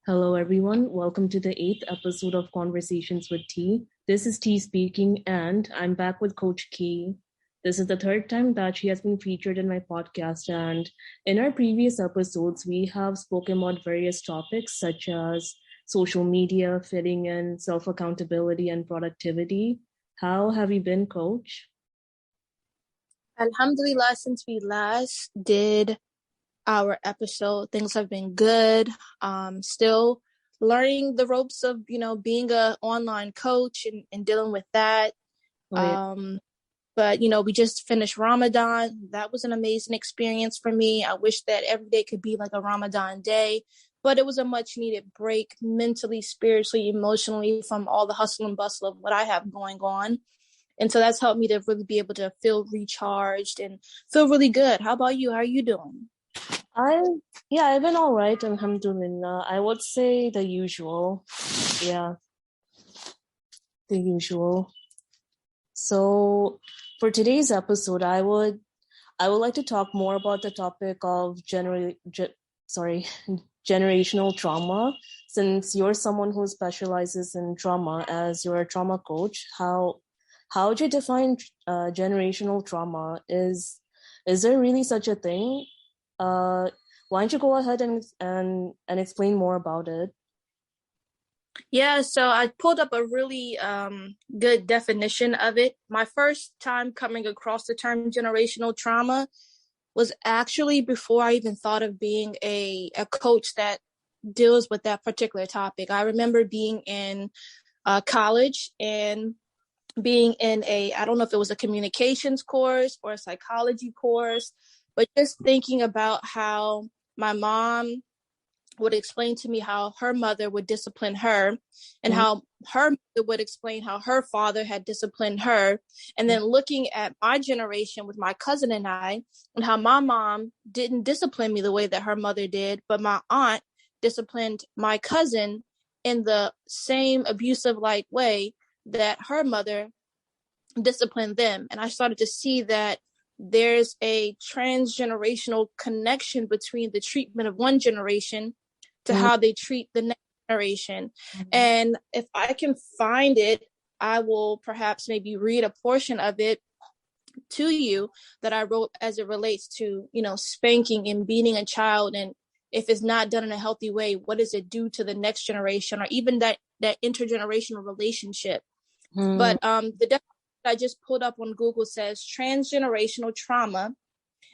Hello, everyone. Welcome to the eighth episode of Conversations with T. This is T speaking, and I'm back with Coach Key. This is the third time that she has been featured in my podcast. And in our previous episodes, we have spoken about various topics such as social media, fitting in, self accountability, and productivity. How have you been, Coach? Alhamdulillah, since we last did our episode, things have been good. Still learning the ropes of, being a online coach and dealing with that. Oh, yeah. But, we just finished Ramadan. That was an amazing experience for me. I wish that every day could be like a Ramadan day, but it was a much needed break mentally, spiritually, emotionally from all the hustle and bustle of what I have going on. And so that's helped me to really be able to feel recharged and feel really good. How about you? How are you doing? I've been all right, alhamdulillah. I would say the usual. Yeah, the usual. So for today's episode, I would like to talk more about the topic of generational trauma. Since you're someone who specializes in trauma, as you're a trauma coach, how would you define generational trauma? Is there really such a thing? Why don't you go ahead and explain more about it? Yeah, so I pulled up a really good definition of it. My first time coming across the term generational trauma was actually before I even thought of being a coach that deals with that particular topic. I remember being in college and being in I don't know if it was a communications course or a psychology course, but just thinking about how my mom would explain to me how her mother would discipline her and how her mother would explain how her father had disciplined her. And then looking at my generation with my cousin and I, and how my mom didn't discipline me the way that her mother did, but my aunt disciplined my cousin in the same abusive like way that her mother disciplined them. And I started to see that there's a transgenerational connection between the treatment of one generation to how they treat the next generation. And if I can find it, I will perhaps maybe read a portion of it to you that I wrote as it relates to, spanking and beating a child. And if it's not done in a healthy way, what does it do to the next generation or even that intergenerational relationship? But the definition I just pulled up on Google says transgenerational trauma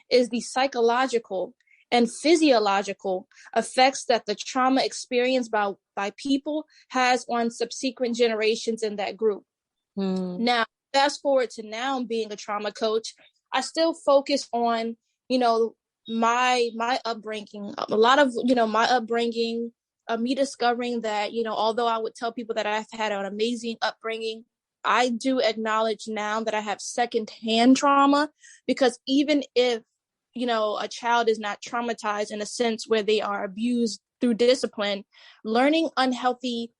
is the psychological and physiological effects that the trauma experienced by people has on subsequent generations in that group. Now, fast forward to now being a trauma coach, I still focus on, my upbringing. A lot of, my upbringing, me discovering that, although I would tell people that I've had an amazing upbringing, I do acknowledge now that I have secondhand trauma, because even if a child is not traumatized in a sense where they are abused through discipline, learning unhealthy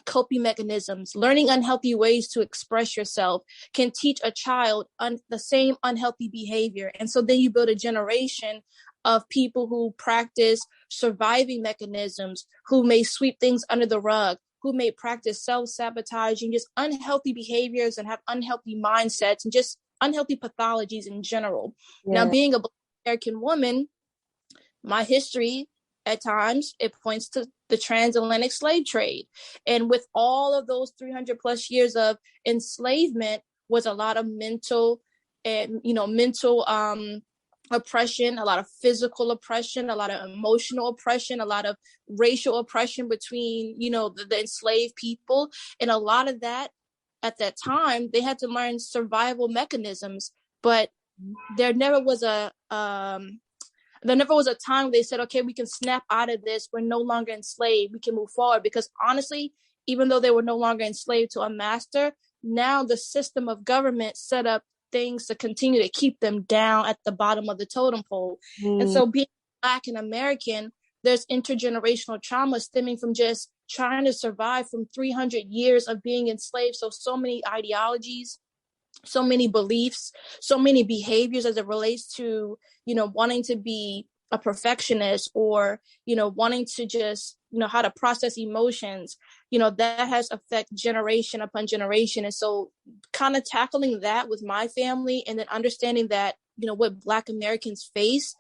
coping mechanisms, learning unhealthy ways to express yourself can teach a child the same unhealthy behavior. And so then you build a generation of people who practice surviving mechanisms, who may sweep things under the rug, who may practice self-sabotaging, just unhealthy behaviors and have unhealthy mindsets and just unhealthy pathologies in general. Yeah. Now, being a Black American woman, my history at times, it points to the transatlantic slave trade. And with all of those 300 plus years of enslavement was a lot of mental oppression, a lot of physical oppression, a lot of emotional oppression, a lot of racial oppression between, the enslaved people. And a lot of that at that time, they had to learn survival mechanisms, but there never was a time when they said, okay, we can snap out of this. We're no longer enslaved. We can move forward. Because honestly, even though they were no longer enslaved to a master, now the system of government set up things to continue to keep them down at the bottom of the totem pole. And so being Black and American, there's intergenerational trauma stemming from just trying to survive from 300 years of being enslaved. So many ideologies, so many beliefs, so many behaviors as it relates to, wanting to be a perfectionist or, wanting to just, how to process emotions, that has affected generation upon generation. And so kind of tackling that with my family and then understanding that, what Black Americans face,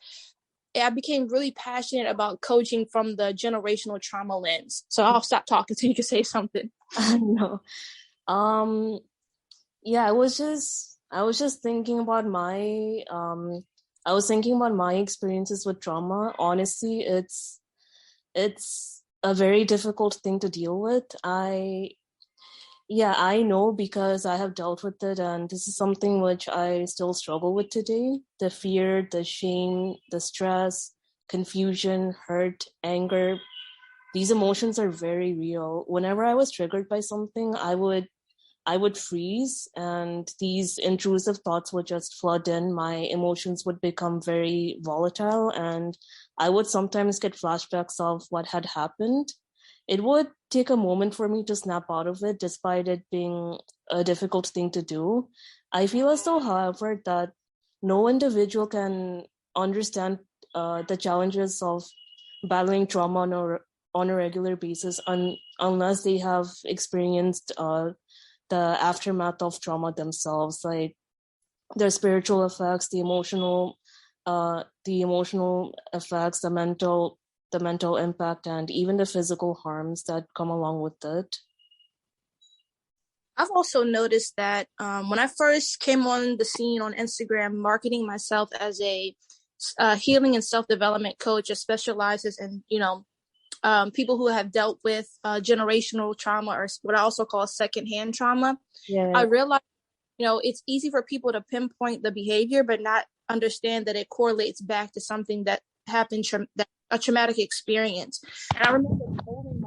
I became really passionate about coaching from the generational trauma lens. So I'll stop talking so you can say something. I know. Yeah, I was just thinking about I was thinking about my experiences with trauma. Honestly, it's a very difficult thing to deal with. I know because I have dealt with it, and this is something which I still struggle with today. The fear, the shame, the stress, confusion, hurt, anger. These emotions are very real. Whenever I was triggered by something, I would freeze, and these intrusive thoughts would just flood in. My emotions would become very volatile, and I would sometimes get flashbacks of what had happened. It would take a moment for me to snap out of it, despite it being a difficult thing to do. I feel as though, however, that no individual can understand the challenges of battling trauma on a regular basis unless they have experienced the aftermath of trauma themselves, like their spiritual effects, the emotional effects, the mental impact, and even the physical harms that come along with it. I've also noticed that when I first came on the scene on Instagram, marketing myself as a healing and self-development coach that specializes in, people who have dealt with generational trauma, or what I also call secondhand trauma. Yeah. I realized, it's easy for people to pinpoint the behavior, but not understand that it correlates back to something that happened, a traumatic experience. And I remember polling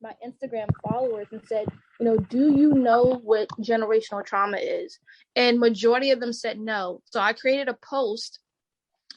my Instagram followers and said, do you know what generational trauma is? And majority of them said no. So I created a post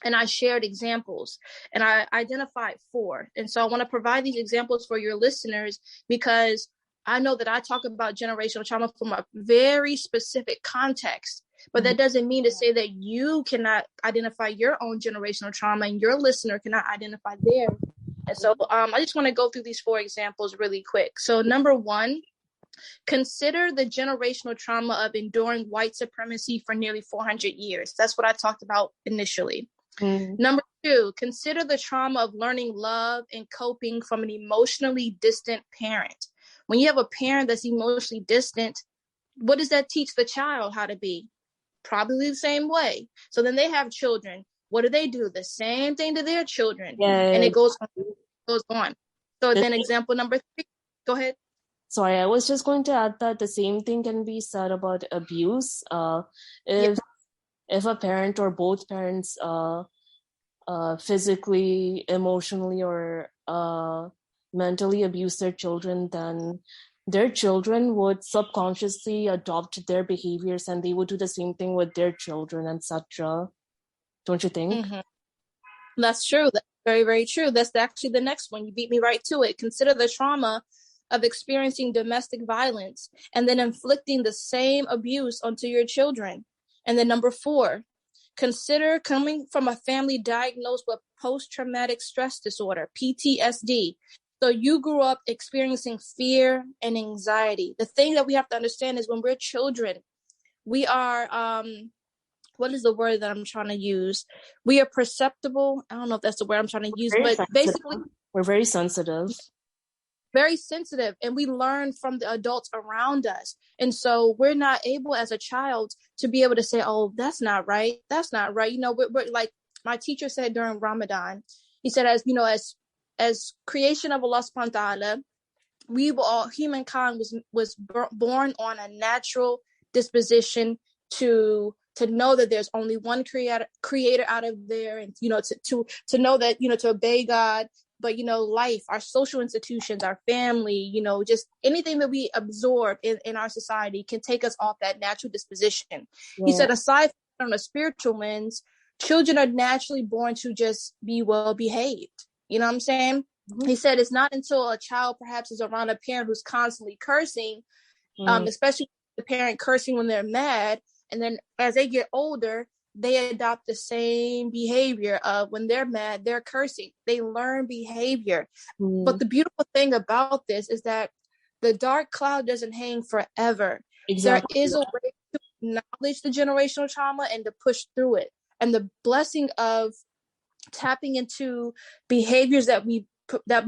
and I shared examples, and I identified 4. And so I want to provide these examples for your listeners, because I know that I talk about generational trauma from a very specific context, but that doesn't mean to say that you cannot identify your own generational trauma and your listener cannot identify theirs. And so I just want to go through these 4 examples really quick. So number 1, consider the generational trauma of enduring white supremacy for nearly 400 years. That's what I talked about initially. Number 2, consider the trauma of learning love and coping from an emotionally distant parent. When you have a parent that's emotionally distant, what does that teach the child how to be? Probably the same way. So then they have children. What do? The same thing to their children. Yeah. And it goes on. So then example number 3, go ahead. Sorry, I was just going to add that the same thing can be said about abuse. If a parent or both parents physically, emotionally, or mentally abuse their children, then their children would subconsciously adopt their behaviors, and they would do the same thing with their children, etc. Don't you think? Mm-hmm. That's true. That's very, very true. That's actually the next one. You beat me right to it. Consider the trauma of experiencing domestic violence and then inflicting the same abuse onto your children. And then number 4, consider coming from a family diagnosed with post-traumatic stress disorder, PTSD. So you grew up experiencing fear and anxiety. The thing that we have to understand is when we're children, we are, what is the word that I'm trying to use? We are perceptible. I don't know if that's the word I'm trying to use, but basically we're very sensitive. Very sensitive, and we learn from the adults around us. And so we're not able as a child to be able to say, oh, that's not right. That's not right. We're like my teacher said during Ramadan, he said, as creation of Allah subhanahu wa ta'ala, we were all, humankind was born on a natural disposition to know that there's only one creator out of there, and to know that to obey God. But life, our social institutions, our family, just anything that we absorb in our society can take us off that natural disposition. Yeah. He said, aside from a spiritual lens, children are naturally born to just be well behaved. You know what I'm saying? Mm-hmm. He said it's not until a child perhaps is around a parent who's constantly cursing, especially the parent cursing when they're mad, and then as they get older, they adopt the same behavior of when they're mad, they're cursing. They learn behavior. But the beautiful thing about this is that the dark cloud doesn't hang forever. There Exactly. is a way to acknowledge the generational trauma and to push through it. And the blessing of tapping into behaviors that we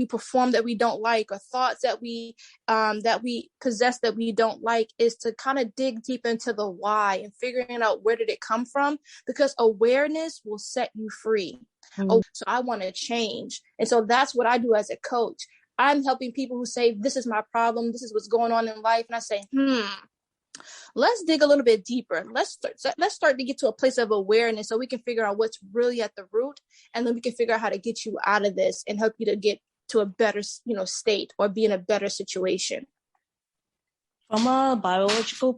perform that we don't like, or thoughts that we possess that we don't like, is to kind of dig deep into the why and figuring out where did it come from, because awareness will set you free. Oh, so I want to change. And so that's what I do as a coach. I'm helping people who say, this is my problem, this is what's going on in life. And I say, let's dig a little bit deeper. Let's start to get to a place of awareness so we can figure out what's really at the root. And then we can figure out how to get you out of this and help you to get to a better, state, or be in a better situation. From a biological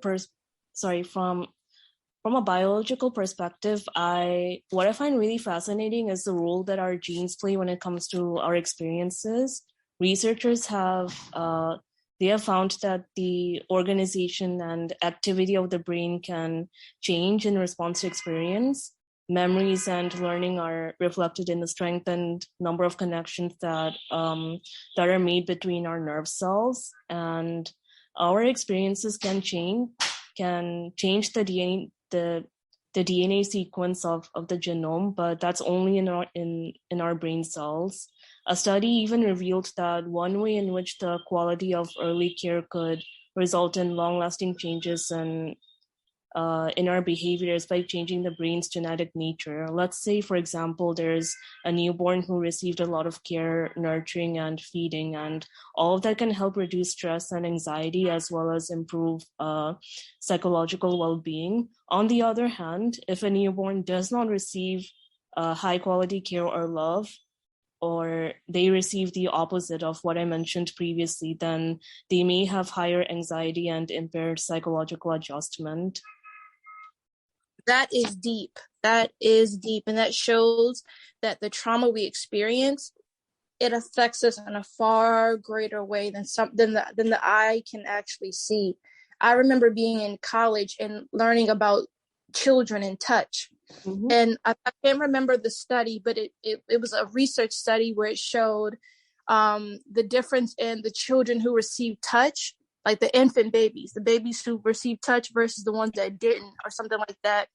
from a biological perspective, what I find really fascinating is the role that our genes play when it comes to our experiences. Researchers have found that the organization and activity of the brain can change in response to experience. Memories and learning are reflected in the strength and number of connections that are made between our nerve cells, and our experiences can change the DNA sequence of the genome, but that's only in our brain cells. A study even revealed that one way in which the quality of early care could result in long-lasting changes in our behaviors by changing the brain's genetic nature. Let's say, for example, there's a newborn who received a lot of care, nurturing, and feeding, and all of that can help reduce stress and anxiety, as well as improve psychological well-being. On the other hand, if a newborn does not receive high-quality care or love, or they receive the opposite of what I mentioned previously, then they may have higher anxiety and impaired psychological adjustment. That is deep. That is deep. And that shows that the trauma we experience, it affects us in a far greater way than the eye can actually see. I remember being in college and learning about children and touch. Mm-hmm. And I can't remember the study, but it was a research study where it showed the difference in the children who received touch, like the infant babies, the babies who received touch versus the ones that didn't, or something like that.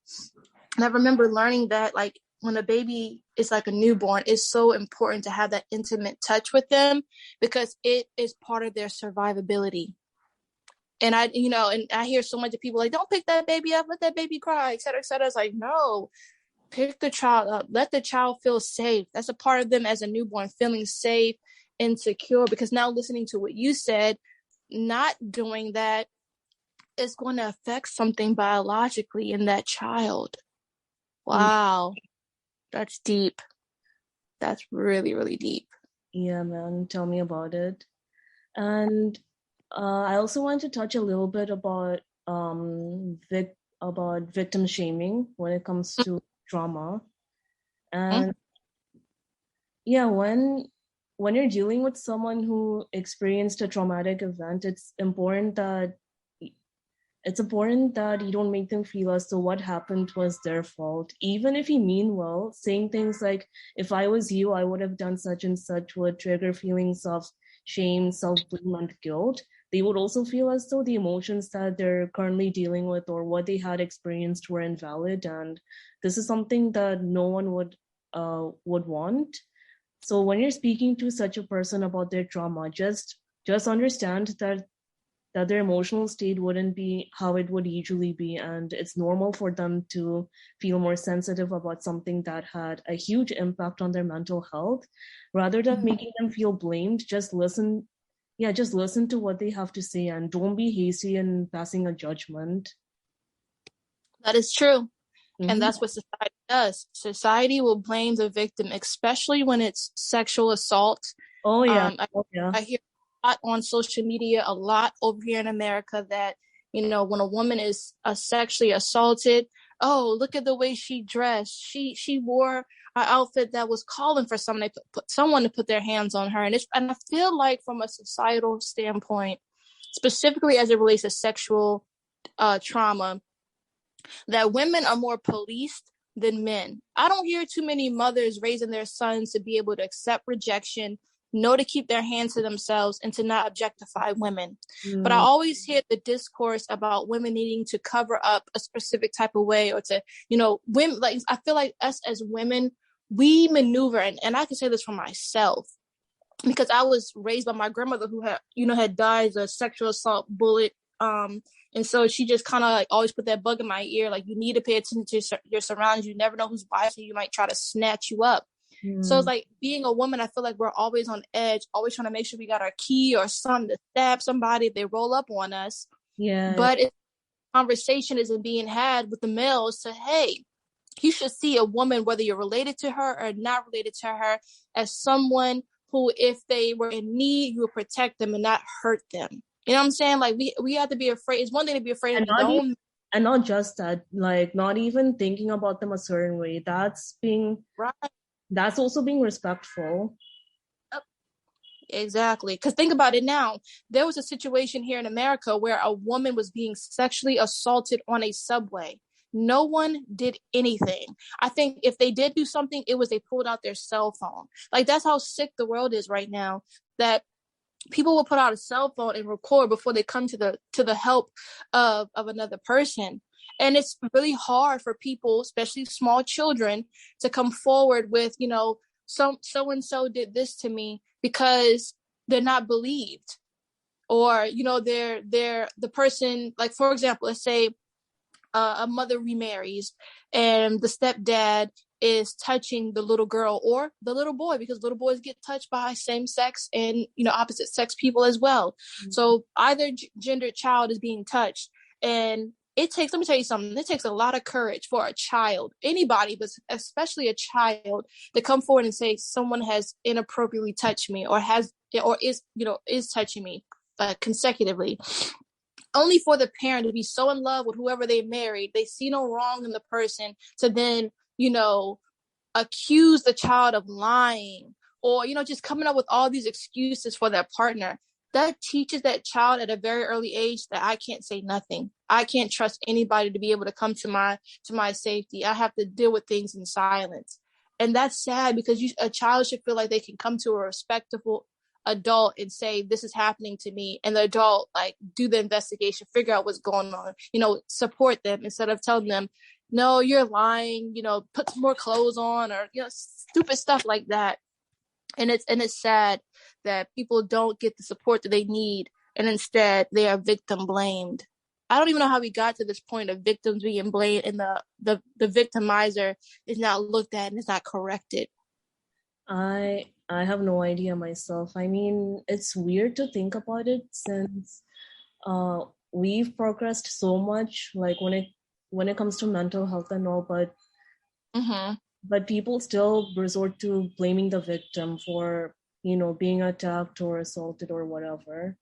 And I remember learning that, like, when a baby is like a newborn, it's so important to have that intimate touch with them, because it is part of their survivability. And I hear so much of people like, don't pick that baby up, let that baby cry, et cetera, et cetera. It's like, no, pick the child up, let the child feel safe. That's a part of them as a newborn, feeling safe and secure. Because now, listening to what you said, not doing that is going to affect something biologically in that child. Wow. That's deep. That's really, really deep. Yeah, man. Tell me about it. And I also want to touch a little bit about victim shaming when it comes to trauma. And yeah, when you're dealing with someone who experienced a traumatic event, it's important that you don't make them feel as though what happened was their fault. Even if you mean well, saying things like, if I was you, I would have done such and such, would trigger feelings of shame, self-blame, and guilt. They would also feel as though the emotions that they're currently dealing with or what they had experienced were invalid. And this is something that no one would want. So when you're speaking to such a person about their trauma, just understand that their emotional state wouldn't be how it would usually be. And it's normal for them to feel more sensitive about something that had a huge impact on their mental health. Rather than making them feel blamed, just listen to what they have to say and don't be hasty in passing a judgment. That is true. Mm-hmm. And that's what society does. Society will blame the victim, especially when it's sexual assault. Oh, yeah. I hear a lot on social media, a lot over here in America, that, when a woman is sexually assaulted, oh, look at the way she dressed. She wore an outfit that was calling for someone to put their hands on her. And I feel like, from a societal standpoint, specifically as it relates to sexual trauma, that women are more policed than men. I don't hear too many mothers raising their sons to be able to accept rejection, know to keep their hands to themselves, and to not objectify women. But I always hear the discourse about women needing to cover up a specific type of way, or to, women, like, I feel like us as women, we maneuver, and I can say this for myself, because I was raised by my grandmother who had died a sexual assault bullet. And so she just kind of like always put that bug in my ear, like, you need to pay attention to your surroundings. You never know who's watching. You might try to snatch you up. So it's like, being a woman, I feel like we're always on edge, always trying to make sure we got our key or something to stab somebody if they roll up on us. Yeah. But conversation isn't being had with the males to, hey, you should see a woman, whether you're related to her or not related to her, as someone who, if they were in need, you would protect them and not hurt them. You know what I'm saying? Like, we have to be afraid. It's one thing to be afraid of your own. And not just that, like, not even thinking about them a certain way. That's right. That's also being respectful. Exactly. Because think about it now. There was a situation here in America where a woman was being sexually assaulted on a subway. No one did anything. I think if they did do something, it was they pulled out their cell phone. Like, that's how sick the world is right now, that people will put out a cell phone and record before they come to the help of another person. And it's really hard for people, especially small children, to come forward with, so-and-so did this to me, because they're not believed. Or, they're the person, like, for example, let's say a mother remarries and the stepdad is touching the little girl or the little boy, because little boys get touched by same sex and, opposite sex people as well. Mm-hmm. So either gendered child is being touched, and let me tell you something, it takes a lot of courage for a child, anybody, but especially a child, to come forward and say someone has inappropriately touched me, or is touching me consecutively. Only for the parent to be so in love with whoever they married, they see no wrong in the person, to then, accuse the child of lying, or, just coming up with all these excuses for their partner. That teaches that child at a very early age that I can't say nothing. I can't trust anybody to be able to come to my safety. I have to deal with things in silence. And that's sad, because a child should feel like they can come to a respectable adult and say, this is happening to me, and the adult, like, do the investigation, figure out what's going on, support them, instead of telling them, no, you're lying, put some more clothes on, or stupid stuff like that. And it's sad that people don't get the support that they need, and instead they are victim blamed. I don't even know how we got to this point of victims being blamed, and the victimizer is not looked at and is not corrected. I have no idea myself. I mean, it's weird to think about it, since we've progressed so much, like, when it comes to mental health and all, but but people still resort to blaming the victim for, being attacked or assaulted or whatever.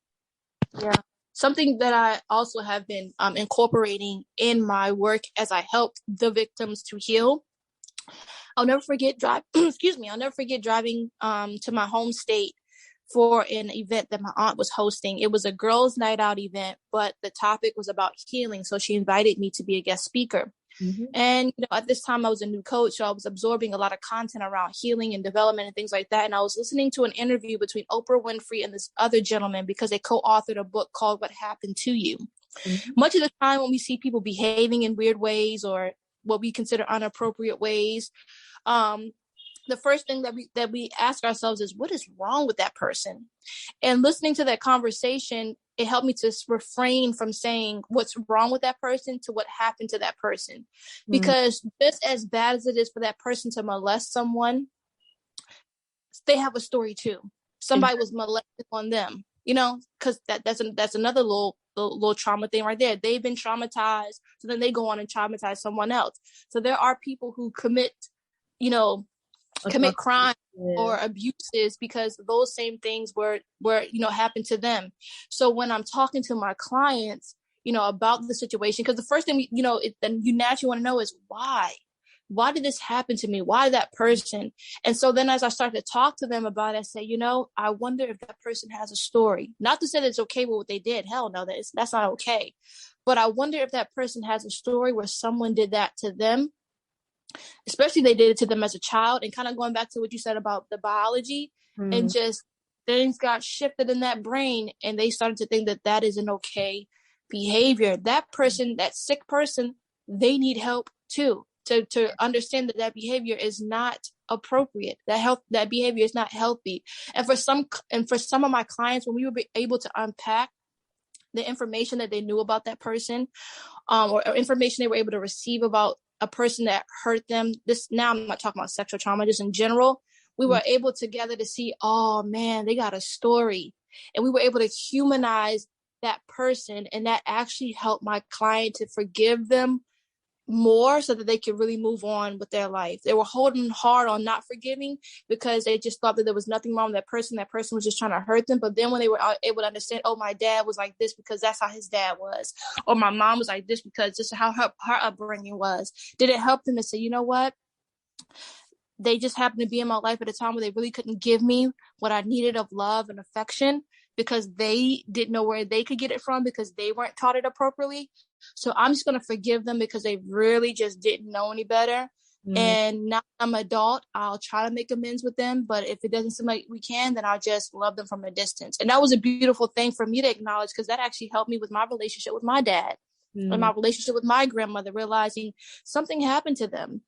Yeah. Something that I also have been incorporating in my work as I help the victims to heal. I'll never forget driving to my home state for an event that my aunt was hosting. It was a girls' night out event, but the topic was about healing. So she invited me to be a guest speaker. Mm-hmm. And at this time I was a new coach, so I was absorbing a lot of content around healing and development and things like that. And I was listening to an interview between Oprah Winfrey and this other gentleman, because they co-authored a book called What Happened to You. Mm-hmm. Much of the time when we see people behaving in weird ways, or what we consider inappropriate ways, the first thing that we ask ourselves is, what is wrong with that person? And listening to that conversation, it helped me to refrain from saying what's wrong with that person to what happened to that person. Because just as bad as it is for that person to molest someone, they have a story too. Somebody was molested on them, because that's another little trauma thing right there. They've been traumatized, so then they go on and traumatize someone else. So there are people who commit crime or abuses because those same things were happened to them. So when I'm talking to my clients, about the situation, because the first thing then you naturally want to know is why did this happen to me? Why that person? And so then as I start to talk to them about it, I say, I wonder if that person has a story. Not to say that it's okay with what they did. Hell no, that's not okay. But I wonder if that person has a story where someone did that to them, especially they did it to them as a child, and kind of going back to what you said about the biology, and just things got shifted in that brain, and they started to think that that is an okay behavior. That person, that sick person, they need help too, to understand that that behavior is not appropriate. That behavior is not healthy. And for some of my clients, when we were able to unpack the information that they knew about that person, or information they were able to receive about a person that hurt them. This, now I'm not talking about sexual trauma, just in general. We were able together to see, oh man, they got a story. And we were able to humanize that person. And that actually helped my client to forgive them more, so that they could really move on with their life. They were holding hard on not forgiving because they just thought that there was nothing wrong with that person. That person was just trying to hurt them. But then when they were able to understand, oh, my dad was like this because that's how his dad was, or my mom was like this because this is how her upbringing was, did it help them to say, you know what? They just happened to be in my life at a time where they really couldn't give me what I needed of love and affection, because they didn't know where they could get it from, because they weren't taught it appropriately. So I'm just going to forgive them because they really just didn't know any better. And now I'm an adult, I'll try to make amends with them. But if it doesn't seem like we can, then I'll just love them from a distance. And that was a beautiful thing for me to acknowledge, because that actually helped me with my relationship with my dad and my relationship with my grandmother, realizing something happened to them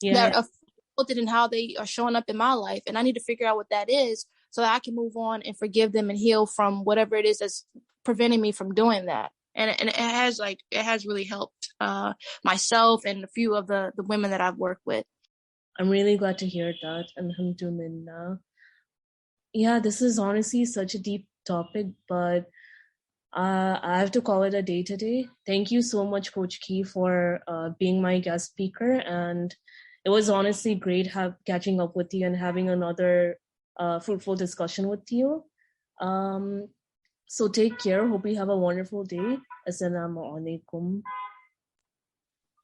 that affected in how they are showing up in my life. And I need to figure out what that is, so that I can move on and forgive them and heal from whatever it is that's preventing me from doing that. And it has really helped myself and a few of the women that I've worked with. I'm really glad to hear that. Alhamdulillah. Yeah, this is honestly such a deep topic, but I have to call it a day today. Thank you so much, Coach Key, for being my guest speaker. And it was honestly great catching up with you and having another fruitful discussion with you. So take care. Hope you have a wonderful day. Assalamu alaikum.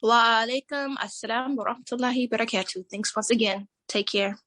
Wa alaikum assalam wa rahmatullahi barakatuh. Thanks once again. Take care.